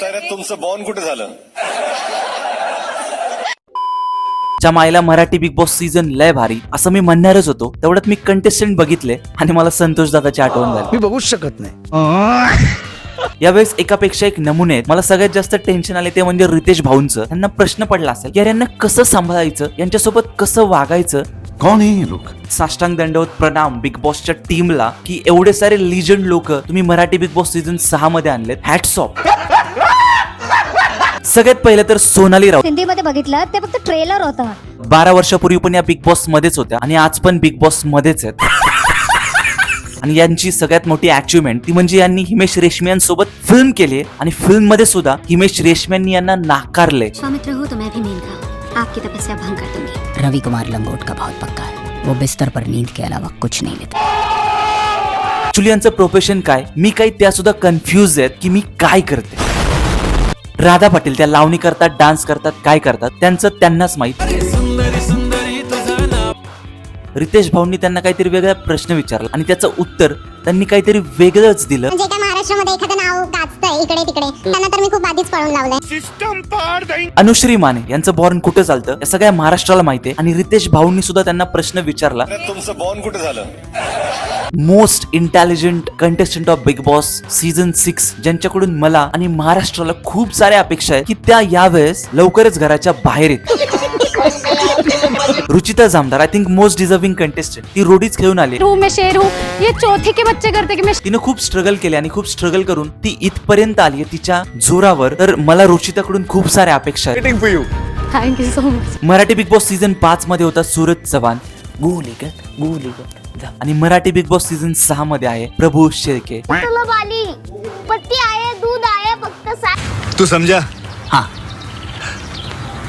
तर तुमचं बॉन्ड कुठे झालं? च्या मायला मराठी बिग बॉस सीझन लय भारी असं मी म्हणणारच होतो. तेवढ्यात मी कंटेस्टंट बघितले आणि मला संतोष दादाची आठवण झाली. मी बघूच शकत नाही. यावेळेस एकापेक्षा एक नमुने आहेत. मला सगळ्यात जास्त टेन्शन आले ते म्हणजे रितेश भाऊंचं. त्यांना प्रश्न पडला असेल यार यांना कसं सांभाळायचं, यांच्यासोबत कसं वागायचं. कौन है ये लोग? साष्टांग दंडवत प्रणाम बिग बॉसच्या टीमला की एवढे सारे लिजंड लोक तुम्ही मराठी बिग बॉस सीझन 6 मध्ये आणलेत. Hats off. सगळ्यात पहिलं तर सोनाली राऊत. हिंदीमध्ये बघितलं ते फक्त ट्रेलर होतं. 12 वर्षापूर्वी पण या बिग बॉस मध्येच होत्या आणि आज पण बिग बॉस मध्येच आहेत. आणि यांची सगळ्यात मोठी अचिव्हमेंट ती म्हणजे यांनी हिमेश रेशमियांसोबत फिल्म केली आणि फिल्म मध्ये सुद्धा हिमेश रेशमियांनी यांना नाकारले. स्वामित्र हो तो मैं भी नींद का आपकी तपस्या भंग कर दूंगी. रवि कुमार लंगोट का बहुत पक्का है, वो बिस्तर पर नींद के अलावा कुछ नहीं लेता. ऍक्च्युली यांचं प्रोफेशन काय, मी काही त्या सुद्धा कन्फ्युज आहेत की मी काय करते. राधा पाटील त्या लावणी करतात, डान्स करतात, काय करतात त्यांचं त्यांनाच माहित. रितेश भाऊंनी त्यांना काहीतरी वेगळा प्रश्न विचारला आणि त्याचं उत्तर त्यांनी काहीतरी वेगळंच दिलं. म्हणजे काय महाराष्ट्रामध्ये एखादं नाव गाजतंय इकडे तिकडे त्यांना तर मी खूप आधीच पळून लावलंय. अनुश्री माने यांचं बॉर्न कुठं चालतं या सगळ्या महाराष्ट्राला माहितीये आणि रितेश भाऊंनी सुद्धा त्यांना प्रश्न विचारला. तुमचं बॉन्ड कुठे झालं? Most intelligent contestant of big boss season 6 ज्यांच्याकडून मला आणि महाराष्ट्राला खूप साऱ्या अपेक्षा आहेत की त्या यावेळेस लवकरच घराच्या बाहेर येतील. Ruchita Jamdar I think most deserving contestant. ती रोडीच खेळून आली. मैं शेर हूँ ये चौथे के बच्चे करते कि मैं. तिने खूप स्ट्रगल केले आणि खूप स्ट्रगल करून ती इथपर्यंत आली तिच्या जोरावर. तर मला रुचिताकडून खूप साऱ्या अपेक्षा आहेत. Thank you so much. Marathi big boss season 5 मध्ये होता सूरज चव्हाण आणि मराठी बिग बॉस सीझन 6 मध्ये आहे प्रभू शेळके. पत्ती आहे दूध आहे फक्त तू समझा? हाँ.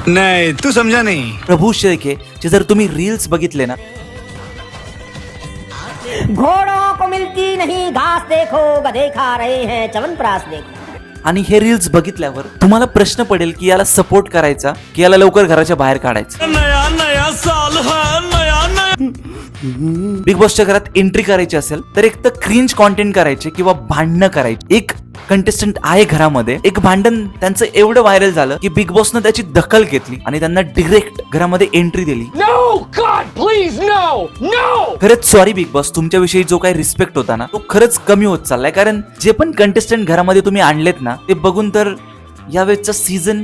नाही तू समझा नहीं. प्रभू शेळके चे जर तुम्ही रील्स बघितले ना, घोड़ों को मिलती नहीं घास देखो गधे खा रहे हैं च्यवनप्राश देखो. आणि हे रील्स बघितल्यावर तुम्हाला प्रश्न पडेल की याला सपोर्ट करायचा की याला लवकर घराच्या बाहेर काढायचं. बिग बॉसच्या घरात एंट्री करायची असेल तर एक तर क्रिंज कॉन्टेंट करायचे किंवा भांडणं करायचे. एक कंटेस्टंट आहे घरामध्ये, एक भांडण त्यांचं एवढं व्हायरल झालं की बिग बॉसनं त्याची दखल घेतली आणि त्यांना डिरेक्ट घरामध्ये एंट्री दिली. खरंच सॉरी बिग बॉस, तुमच्याविषयी जो काही रिस्पेक्ट होता ना तो खरंच कमी होत चाललाय. कारण जे पण कंटेस्टंट घरामध्ये तुम्ही आणलेत ना ते बघून तर यावेळेचा सीझन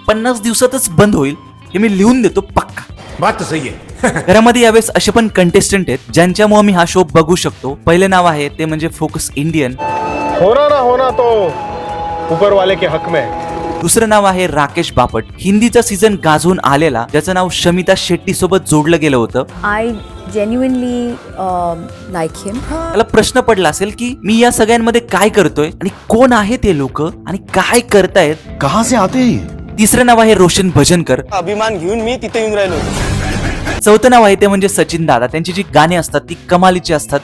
50 दिवसातच बंद होईल हे मी लिहून देतो पक्का. बात तो सही है. घरामध्ये यावेळेस असे पण कंटेस्टंट आहेत ज्यांच्यामुळे मी हा शो बघू शकतो. पहिले नाव आहे ते म्हणजे फोकस इंडियन. होना ना होना तो ऊपर वाले के हक में. दुसरं नाव आहे राकेश बापट. हिंदीचा सीझन गाजवून आलेला, ज्याचं नाव शमिता शेट्टी सोबत जोडलं गेलं होतं. I genuinely like him. त्याला प्रश्न पडला असेल की मी या सगळ्यांमध्ये काय करतोय आणि कोण आहेत हे लोक आणि काय करतायत. कहाँ से आते हैं ये? तिसरं नाव आहे रोशन भजनकर. अभिमान घेऊन मी तिथे येऊन राहिलो. चौथं नाव आहे ते म्हणजे सचिन दादा. त्यांची जी गाणी असतात ती कमालीची असतात.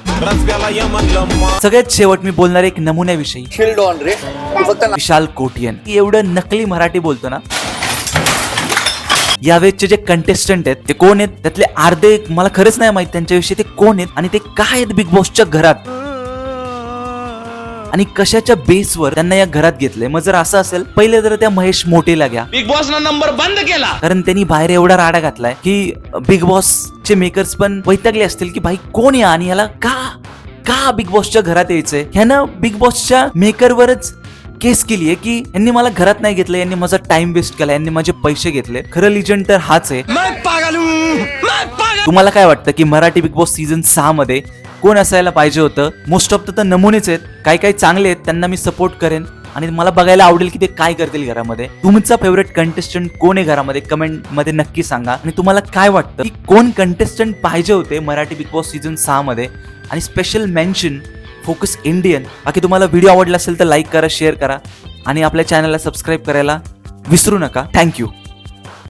सगळ्यात शेवट मी बोलणार एक नमुन्याविषयी, विशाल कोटियन. एवढं नकली मराठी बोलतो ना. यावेळेचे जे कंटेस्टंट आहेत ते कोण आहेत त्यातले अर्धे मला खरंच नाही माहित त्यांच्याविषयी ते कोण आहेत आणि ते काय आहेत बिग बॉसच्या घरात आणि कशाच्या बेसवर त्यांना या घरात घेतलंय. मग जर असं असेल पहिले तर त्या महेश मोठेला घ्या. बिग बॉस ना नंबर बंद केला कारण त्यांनी बाहेर एवढा राडा घातलाय की बिग बॉस चे मेकर्स पण वैतागले असतील की भाई कोण या आणि याला का बिग बॉसच्या घरात यायचंय. ह्यानं बिग बॉसच्या मेकरवरच केस केली आहे की यांनी मला घरात नाही घेतलं, यांनी माझा टाइम वेस्ट केला, यांनी माझे पैसे घेतले. खरं लिजंड तर हाच आहे. तुम्हाला काय वाटतं की मराठी बिग बॉस सीझन 6 मध्ये कोण असायला पाहिजे होतं? मोस्ट ऑफ तर नमुनेच आहेत. काही चांगले आहेत त्यांना मी सपोर्ट करेन आणि मला बघायला आवडेल की ते काय करतील घरामध्ये. तुमचा फेवरेट कंटेस्टंट कोण आहे घरामध्ये कमेंट मध्ये नक्की सांगा. आणि तुम्हाला काय वाटतं की कोण कंटेस्टंट पाहिजे होते मराठी बिग बॉस सीझन 6 मध्ये. आणि स्पेशल मेन्शन फोकस इंडियन. बाकी तुम्हाला व्हिडिओ आवडला असेल तर लाईक करा, शेअर करा आणि आपल्या चॅनलला सबस्क्राईब करायला विसरू नका. थँक्यू.